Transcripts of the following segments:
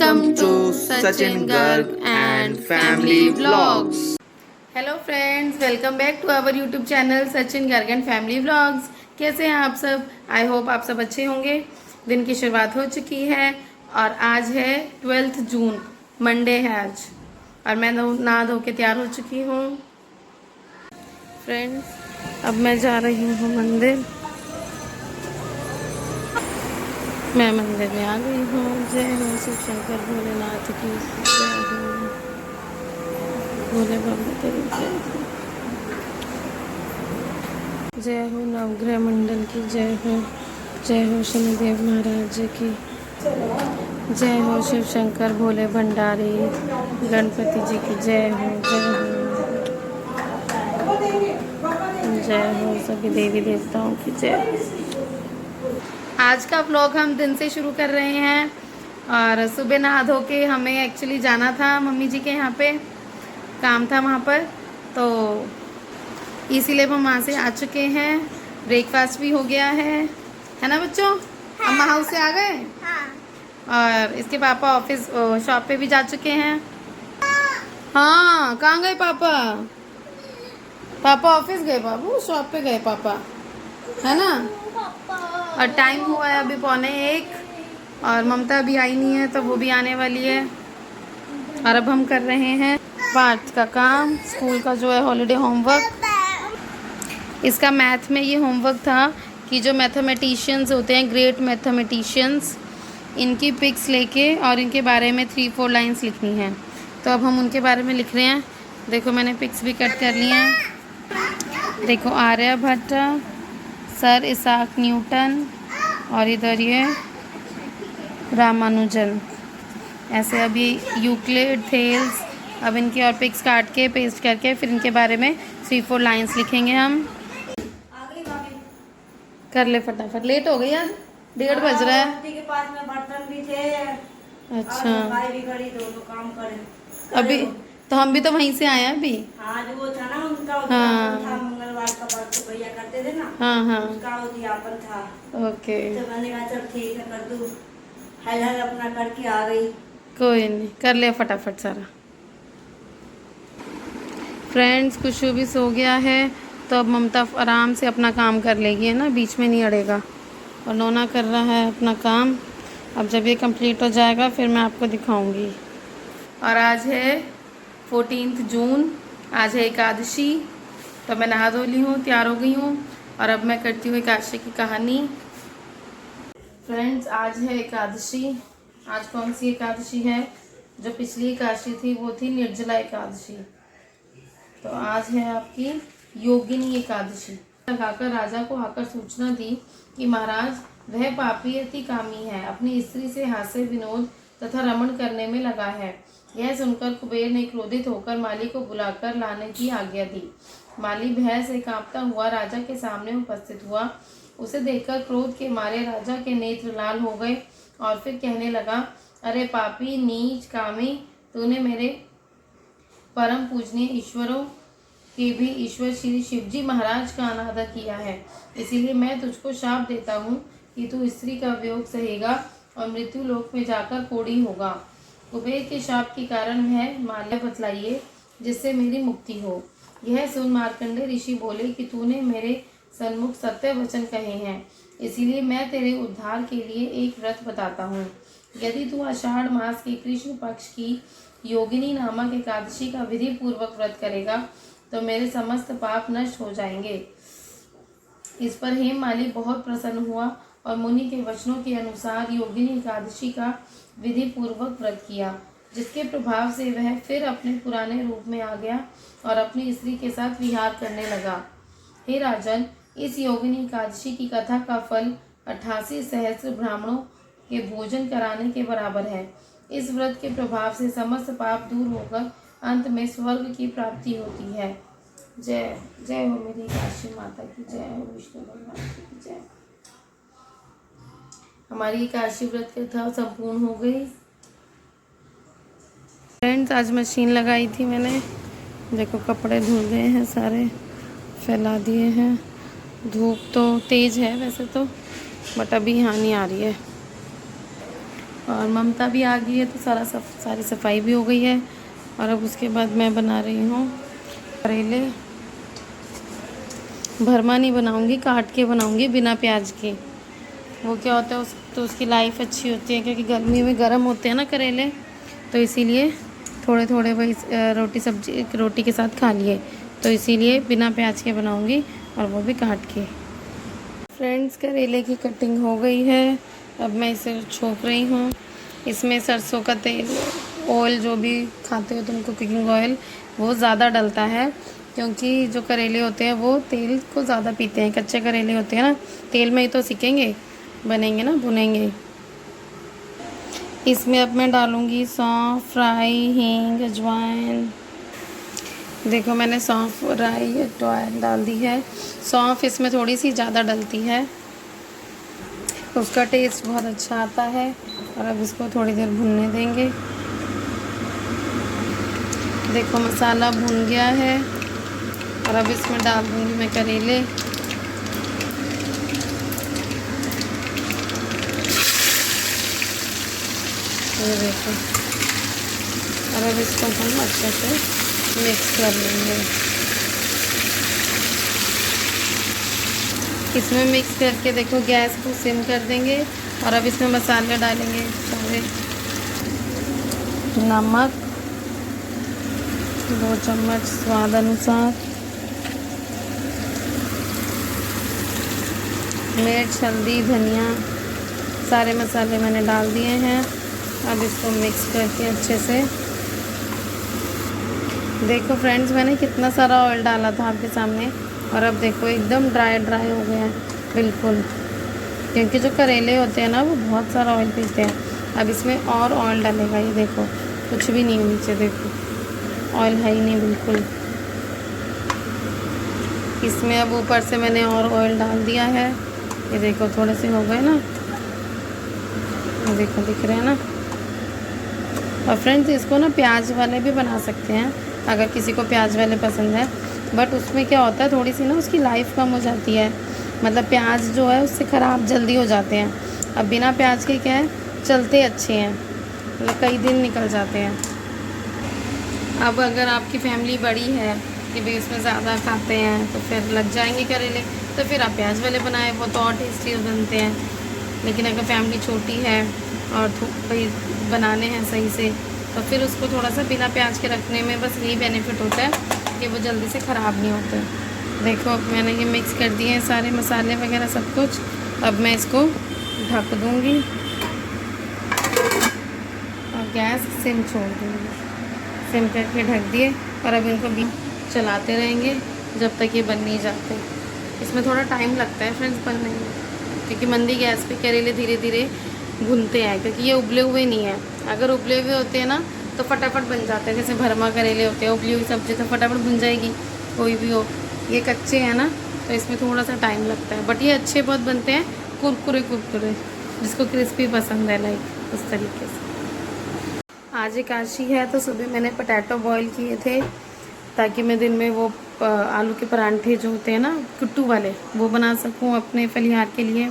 Welcome to Sachin Garg and Family Vlogs. Hello friends, welcome back to our YouTube channel Sachin Garg and family vlogs. कैसे हैं आप सब? I hope आप सब अच्छे होंगे। दिन की शुरुआत हो चुकी है और आज है 12 जून, मंडे है आज। और मैं नहा धो के तैयार हो चुकी हूँ। फ्रेंड्स, अब मैं जा रही हूँ मंदिर। मैं मंदिर में आ गई हूँ। जय हो शिव शंकर भोलेनाथ की जय हो, भोले बाबा तेरी जय हो, जय हो नवग्रह मंडल की जय हो शनिदेव महाराज की जय हो, शिव शंकर भोले भंडारी गणपति जी की जय हो, जय हो सभी देवी देवताओं की जय। आज का व्लॉग हम दिन से शुरू कर रहे हैं और सुबह नहा धो के हमें एक्चुअली जाना था मम्मी जी के यहाँ पे, काम था वहाँ पर, तो इसीलिए हम वहाँ से आ चुके हैं। ब्रेकफास्ट भी हो गया है ना बच्चों? अम्मा हाउस से आ गए। और इसके पापा ऑफिस शॉप पे भी जा चुके हैं। हाँ, कहाँ गए पापा? पापा ऑफिस गए, बाबू शॉप पे गए पापा, है ना? और टाइम हुआ है अभी 12:45 और ममता अभी आई नहीं है, तो वो भी आने वाली है। और अब हम कर रहे हैं पार्ट का काम, स्कूल का जो है हॉलीडे होमवर्क। इसका मैथ में ये होमवर्क था कि जो मैथमेटिशियंस होते हैं, ग्रेट मैथमेटिशियंस, इनकी पिक्स लेके और इनके बारे में 3-4 लाइन्स लिखनी है। तो अब हम उनके बारे में लिख रहे हैं। देखो, मैंने पिक्स भी कट कर ली हैं। देखो, आर्यभट्ट, सर इसाक न्यूटन, और इधर ये रामानुजन। ऐसे अभी यूक्लिड, थेल्स, अब इनकी और पिक्स काट के पेस्ट करके फिर इनके बारे में 3-4 लाइन्स लिखेंगे हम। कर ले फटाफट, लेट हो गई यार, 1:30 बज रहा है। के पास में बर्तन भी थे। अच्छा, भाई भी खड़ी, दोनों काम करे अभी तो हम भी तो वहीं से आए हैं अभी। हाँ, जो वो था ना उनका हाँ। था, मंगलवार का व्रत भैया करते थे ना। हाँ, उसका उद्यापन था। ओके, तो मैंने कहा चल ठीक है, कर दूँ। हल अपना करके आ गई। कोई नहीं, कर ले फटाफट सारा। फ्रेंड्स, खुशबू भी सो गया है, तो अब ममता आराम से अपना काम कर लेगी, है ना, बीच में नहीं अड़ेगा। और नोना कर रहा है अपना काम। अब जब ये कंप्लीट हो जाएगा फिर मैं आपको दिखाऊंगी। और आज है 14 जून, आज है एकादशी। तो मैं नहा धो ली हूँ, तैयार हो गई हूँ और अब मैं करती हूँ एकादशी की कहानी। फ्रेंड्स, आज है एकादशी। आज कौन सी एकादशी है? जो पिछली एकादशी थी वो थी निर्जला एकादशी। तो आज है आपकी योगिनी एकादशी। लगाकर राजा को आकर सूचना दी कि महाराज, वह पापी अति कामी है, अपनी स्त्री से हास्य विनोद तथा रमण करने में लगा है। यह सुनकर कुबेर ने क्रोधित होकर माली को बुलाकर लाने की आज्ञा दी। माली भय से कांपता हुआ राजा के सामने उपस्थित हुआ। उसे देखकर क्रोध के मारे राजा के नेत्र लाल हो गए और फिर कहने लगा, अरे पापी, नीच, कामी, तूने मेरे परम पूजनीय ईश्वरों के भी ईश्वर श्री शिवजी महाराज का अनादर किया है। इसीलिए मैं तुझको शाप देता हूँ कि तू स्त्री का वियोग सहेगा और मृत्यु लोक में जाकर कोढ़ी होगा। कुबेर के शाप के कारण वह माल्या बतलाइए, जिससे मेरी मुक्ति हो। यह सुन मार्कंडे ऋषि बोले कि तूने मेरे सन्मुख सत्य वचन कहे हैं, इसीलिए मैं तेरे उद्धार के लिए एक व्रत बताता हूँ। यदि तू आषाढ़ मास के कृष्ण पक्ष की योगिनी नामक एकादशी का विधि पूर्वक व्रत करेगा तो मेरे समस्त पाप नष्ट हो जाएंगे। इस पर हेममाली बहुत प्रसन्न हुआ और मुनि के वचनों के अनुसार योगिनी एकादशी का विधि पूर्वक व्रत किया, जिसके प्रभाव से वह फिर अपने पुराने रूप में आ गया और अपनी स्त्री के साथ विहार करने लगा। हे राजन, इस योगिनी एकादशी की कथा का फल 88 सहस्त्र ब्राह्मणों के भोजन कराने के बराबर है। इस व्रत के प्रभाव से समस्त पाप दूर होकर अंत में स्वर्ग की प्राप्ति होती है। जय जय हो मेरी काशी माता की जय हो, विष्णु भगवान की जय। हमारी काशी व्रत कथा संपूर्ण हो गई। फ्रेंड्स, आज मशीन लगाई थी मैंने। देखो, कपड़े धुल गए हैं, सारे फैला दिए हैं। धूप तो तेज है वैसे तो, बट अभी यहाँ नहीं आ रही है। और ममता भी आ गई है तो सारी सफाई भी हो गई है। और अब उसके बाद मैं बना रही हूँ करेले। भरमा नहीं बनाऊँगी, काट के बनाऊँगी बिना प्याज के। वो क्या होता है तो उसकी लाइफ अच्छी होती है, क्योंकि गर्मी में गर्म होते हैं ना करेले, तो इसीलिए थोड़े थोड़े वही रोटी के साथ खा लिए, तो इसीलिए बिना प्याज के बनाऊँगी और वो भी काट के। फ्रेंड्स, करेले की कटिंग हो गई है। अब मैं इसे छोंक रही हूँ। इसमें सरसों का तेल, ऑयल, जो भी खाते हो तुम, कुकिंग ऑयल, वो ज़्यादा डलता है, क्योंकि जो करेले होते हैं वो तेल को ज़्यादा पीते हैं। कच्चे करेले होते हैं ना, तेल में ही तो सिकेंगे, बनेंगे ना, भुनेंगे। इसमें अब मैं डालूँगी सौंफ, राई, हींग, अजवाइन। देखो मैंने सौंफ, राई, अजवाइन डाल दी है। सौंफ इसमें थोड़ी सी ज़्यादा डलती है, उसका टेस्ट बहुत अच्छा आता है। और अब इसको थोड़ी देर भुनने देंगे। देखो मसाला भुन गया है और अब इसमें डाल दूँगी मैं करेले। ये देखो, और अब इसको हम अच्छे से मिक्स कर लेंगे। इसमें मिक्स करके देखो गैस को सिम कर देंगे। और अब इसमें मसाले डालेंगे सारे। नमक 2 चम्मच स्वाद अनुसार, मिर्च, हल्दी, धनिया, सारे मसाले मैंने डाल दिए हैं। अब इसको मिक्स करके अच्छे से, देखो फ्रेंड्स मैंने कितना सारा ऑयल डाला था आपके सामने, और अब देखो एकदम ड्राई हो गया है बिल्कुल, क्योंकि जो करेले होते हैं ना वो बहुत सारा ऑयल पीते हैं। अब इसमें और ऑयल डालेगा। ये देखो कुछ भी नहीं है नीचे, देखो ऑयल है ही नहीं बिल्कुल। इसमें अब ऊपर से मैंने और ऑयल डाल दिया है। ये देखो थोड़े से हो गए ना, ये देखो दिख रहे हैं ना। और फ्रेंड्स इसको ना प्याज वाले भी बना सकते हैं, अगर किसी को प्याज वाले पसंद है, बट उसमें क्या होता है थोड़ी सी ना उसकी लाइफ कम हो जाती है। मतलब प्याज जो है उससे ख़राब जल्दी हो जाते हैं। अब बिना प्याज के क्या है, चलते अच्छे हैं, मतलब कई दिन निकल जाते हैं। अब अगर आपकी फैमिली बड़ी है कि भाई उसमें ज़्यादा खाते हैं तो फिर लग जाएंगे करेले, तो फिर आप प्याज वाले बनाएं, वो तो और टेस्टी बनते हैं। लेकिन अगर फैमिली छोटी है और भाई बनाने हैं सही से, तो फिर उसको थोड़ा सा बिना प्याज के रखने में बस यही बेनिफिट होता है कि वो जल्दी से ख़राब नहीं होते। देखो अब मैंने ये मिक्स कर दिए हैं सारे मसाले वगैरह सब कुछ। अब मैं इसको ढक दूँगी और गैस सिम छोड़ दूँगी। सिम करके ढक दिए और अब इनको भी चलाते रहेंगे जब तक ये बन नहीं जाते। इसमें थोड़ा टाइम लगता है फ्रेंड्स बनने में, क्योंकि मंदी गैस पे करेले धीरे धीरे भुनते हैं, क्योंकि ये उबले हुए नहीं हैं। अगर उबले हुए होते हैं ना तो फटाफट बन जाते हैं, जैसे भरमा करेले होते हैं, उबली हुई सब्ज़ी तो फटाफट बन जाएगी कोई भी हो। ये कच्चे हैं ना तो इसमें थोड़ा सा टाइम लगता है, बट ये अच्छे बहुत बनते हैं, कुरकुरे कुरकुरे, जिसको क्रिस्पी पसंद है, लाइक उस तरीके से। आज एकादशी है तो सुबह मैंने पोटैटो बॉईल किए थे, ताकि मैं दिन में वो आलू के परांठे जो होते हैं ना कुट्टू वाले, वो बना सकूं अपने फलिहार के लिए।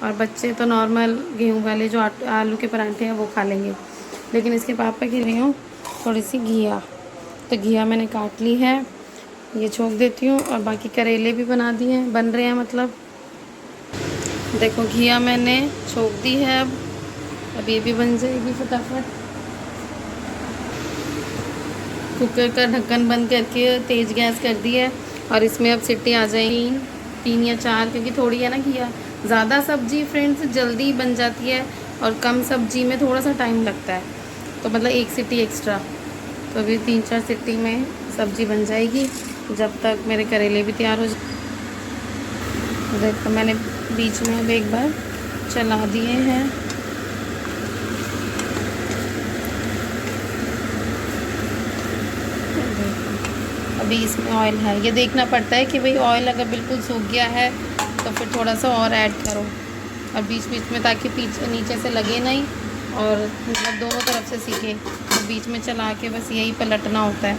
और बच्चे तो नॉर्मल गेहूं वाले जो आलू के परांठे हैं वो खा लेंगे। लेकिन इसके पापा के लिए हूँ थोड़ी सी घिया, तो घिया मैंने काट ली है, ये छोंक देती हूँ। और बाकी करेले भी बना दिए हैं, बन रहे हैं मतलब। देखो घिया मैंने छोंक दी है, अब ये भी बन जाएगी फटाफट। कुकर का ढक्कन बंद करके तेज़ गैस कर दी है और इसमें अब सीटी आ जाएगी 3 या 4, क्योंकि थोड़ी है ना घिया। ज़्यादा सब्जी फ्रेंड्स जल्दी बन जाती है और कम सब्जी में थोड़ा सा टाइम लगता है, तो मतलब 1 सीटी एक्स्ट्रा। तो अभी 3-4 सीटी में सब्ज़ी बन जाएगी, जब तक मेरे करेले भी तैयार हो जाए। देखो मैंने बीच में अब एक बार चला दिए हैं। अभी इसमें ऑयल है, ये देखना पड़ता है कि भाई ऑयल अगर बिल्कुल सूख गया है तो फिर थोड़ा सा और ऐड करो, और बीच बीच में, ताकि पीछे नीचे से लगे नहीं और मतलब दोनों तरफ से सीखे, तो बीच में चला के बस यही पलटना होता है।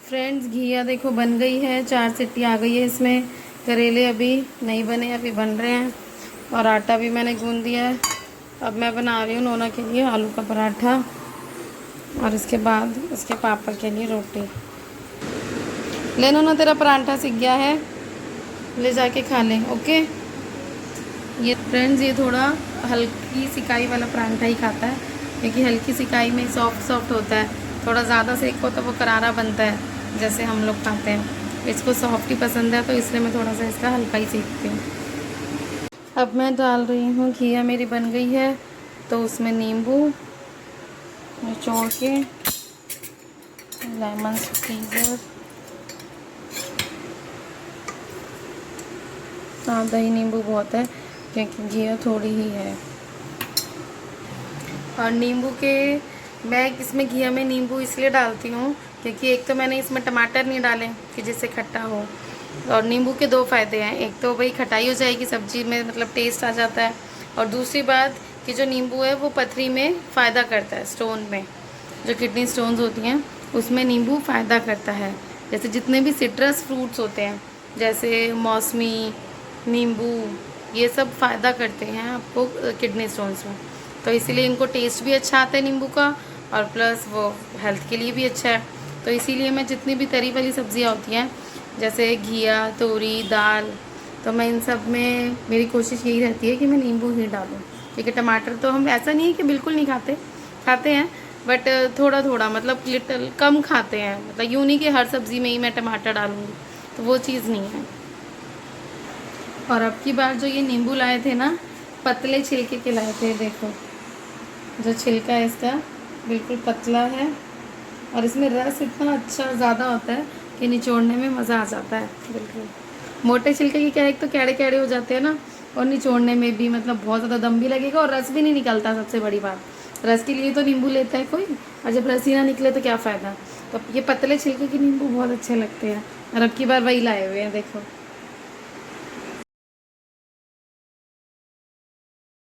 फ्रेंड्स घिया देखो बन गई है, 4 सीटी आ गई है इसमें। करेले अभी नहीं बने, अभी बन रहे हैं। और आटा भी मैंने गूंद दिया है, अब मैं बना रही हूँ नोना के लिए आलू का पराठा और इसके बाद इसके पापा के लिए रोटी। ले नोना, तेरा पराठा सीख गया है, ले जाके खा ले। ओके। ये फ्रेंड्स, ये थोड़ा हल्की सिकाई वाला पराठा ही खाता है, क्योंकि हल्की सिकाई में सॉफ्ट सॉफ्ट होता है। थोड़ा ज़्यादा सेको तो वो करारा बनता है जैसे हम लोग खाते हैं। इसको सॉफ्ट ही पसंद है, तो इसलिए मैं थोड़ा सा इसका हल्का ही सेकती हूँ। अब मैं डाल रही हूँ, घिया मेरी बन गई है तो उसमें नींबू निचोड़ के, लेमन स्क्वीज़र, आधा ही नींबू बहुत है क्योंकि घिया थोड़ी ही है। और नींबू के, मैं इसमें घिया में नींबू इसलिए डालती हूँ क्योंकि एक तो मैंने इसमें टमाटर नहीं डाले कि जिससे खट्टा हो, और नींबू के दो फ़ायदे हैं। एक तो भाई खटाई हो जाएगी सब्जी में, मतलब टेस्ट आ जाता है, और दूसरी बात कि जो नींबू है वो पथरी में फ़ायदा करता है। स्टोन में जो किडनी स्टोन्स होती हैं उसमें नींबू फ़ायदा करता है। जैसे जितने भी सिट्रस फ्रूट्स होते हैं जैसे मौसमी, नींबू, ये सब फ़ायदा करते हैं आपको किडनी स्टोन्स में। तो इसीलिए इनको टेस्ट भी अच्छा आता है नींबू का, और प्लस वो हेल्थ के लिए भी अच्छा है। तो इसीलिए मैं जितनी भी तरी वाली सब्जियां होती हैं जैसे घिया, तोरी, दाल, तो मैं इन सब में मेरी कोशिश यही रहती है कि मैं नींबू ही डालूं। क्योंकि टमाटर तो हम ऐसा नहीं है कि बिल्कुल नहीं खाते हैं, बट थोड़ा थोड़ा, मतलब लिटल कम खाते हैं। मतलब यूँ नहीं कि हर सब्ज़ी में ही मैं टमाटर डालूँगी, तो वो चीज़ नहीं है। और अब की बार जो ये नींबू लाए थे ना, पतले छिलके के लाए थे। देखो जो छिलका है इसका बिल्कुल पतला है, और इसमें रस इतना अच्छा ज़्यादा होता है कि निचोड़ने में मज़ा आ जाता है। बिल्कुल मोटे छिलके की क्या है, एक तो कैड़े कैड़े हो जाते हैं ना, और निचोड़ने में भी मतलब बहुत ज़्यादा दम भी लगेगा और रस भी नहीं निकलता। सबसे बड़ी बात, रस के लिए तो नींबू लेता है कोई, और जब रस ही ना निकले तो क्या फ़ायदा। तो ये पतले छिलके के नींबू बहुत अच्छे लगते हैं, और अब की बार वही लाए हुए हैं। देखो